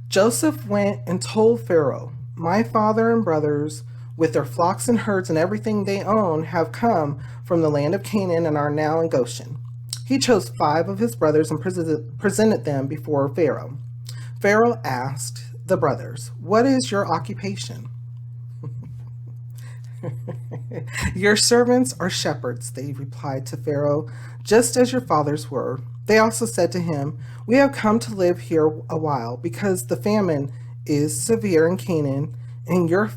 Joseph went and told Pharaoh, "My father and brothers, with their flocks and herds and everything they own, have come from the land of Canaan and are now in Goshen." He chose 5 of his brothers and presented them before Pharaoh. Pharaoh asked the brothers, "What is your occupation?" "Your servants are shepherds," they replied to Pharaoh, "just as your fathers were." They also said to him, "We have come to live here a while because the famine is severe in Canaan, and your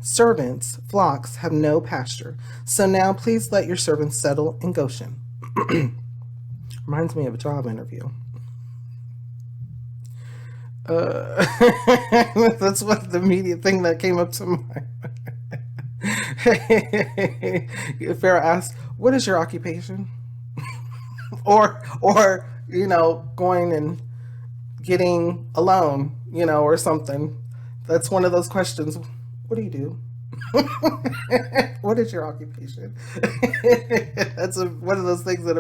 servants' flocks have no pasture. So now please let your servants settle in Goshen." Reminds me of a job interview. Uh, that's what the immediate thing that came up to mind. Pharaoh asked, "What is your occupation?" or going and getting a loan, or something. That's one of those questions. What do you do? What is your occupation? That's one of those things that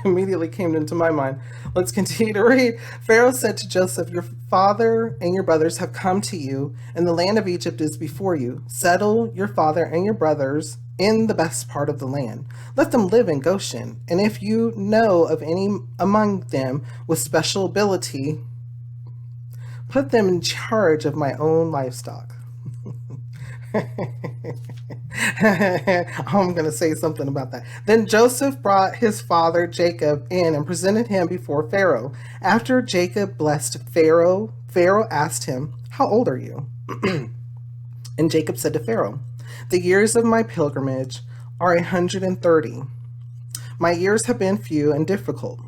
immediately came into my mind. Let's continue to read. Pharaoh said to Joseph, "Your father and your brothers have come to you, and the land of Egypt is before you. Settle your father and your brothers in the best part of the land. Let them live in Goshen, and if you know of any among them with special ability, put them in charge of my own livestock." I'm going to say something about that. Then Joseph brought his father Jacob in and presented him before Pharaoh. After Jacob blessed Pharaoh, Pharaoh asked him, "How old are you?" And Jacob said to Pharaoh, "The years of my pilgrimage are 130. My years have been few and difficult,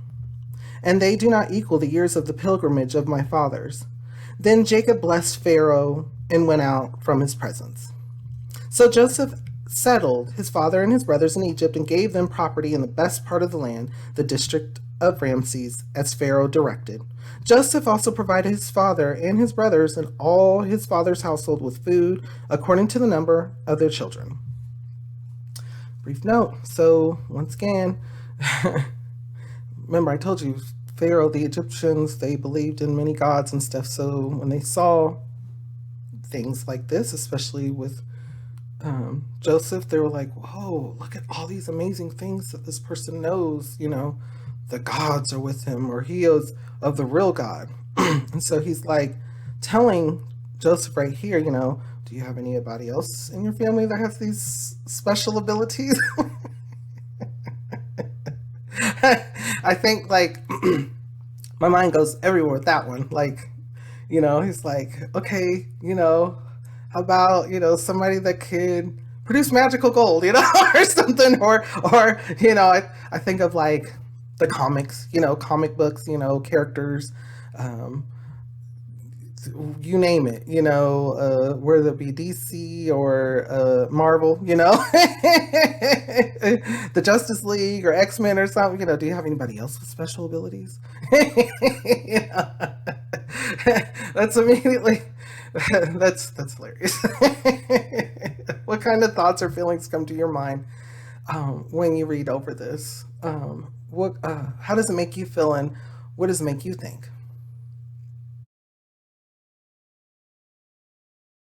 and they do not equal the years of the pilgrimage of my fathers." Then Jacob blessed Pharaoh and went out from his presence. So Joseph settled his father and his brothers in Egypt and gave them property in the best part of the land, the district of Ramses, as Pharaoh directed. Joseph also provided his father and his brothers and all his father's household with food according to the number of their children. Brief note. So once again, remember I told you Pharaoh, the Egyptians, they believed in many gods and stuff. So when they saw things like this, especially with Joseph, they were like, "Whoa, look at all these amazing things that this person knows. The gods are with him, or he is of the real God." And so he's like telling Joseph right here, "Do you have anybody else in your family that has these special abilities?" I think my mind goes everywhere with that one. He's like, "Okay, how about, somebody that could produce magical gold, or something, or I think of the comics, comic books, characters, you name it, whether it be DC or Marvel, the Justice League or X-Men or something, do you have anybody else with special abilities?" That's immediately, that's hilarious. What kind of thoughts or feelings come to your mind when you read over this? How does it make you feel, and what does it make you think?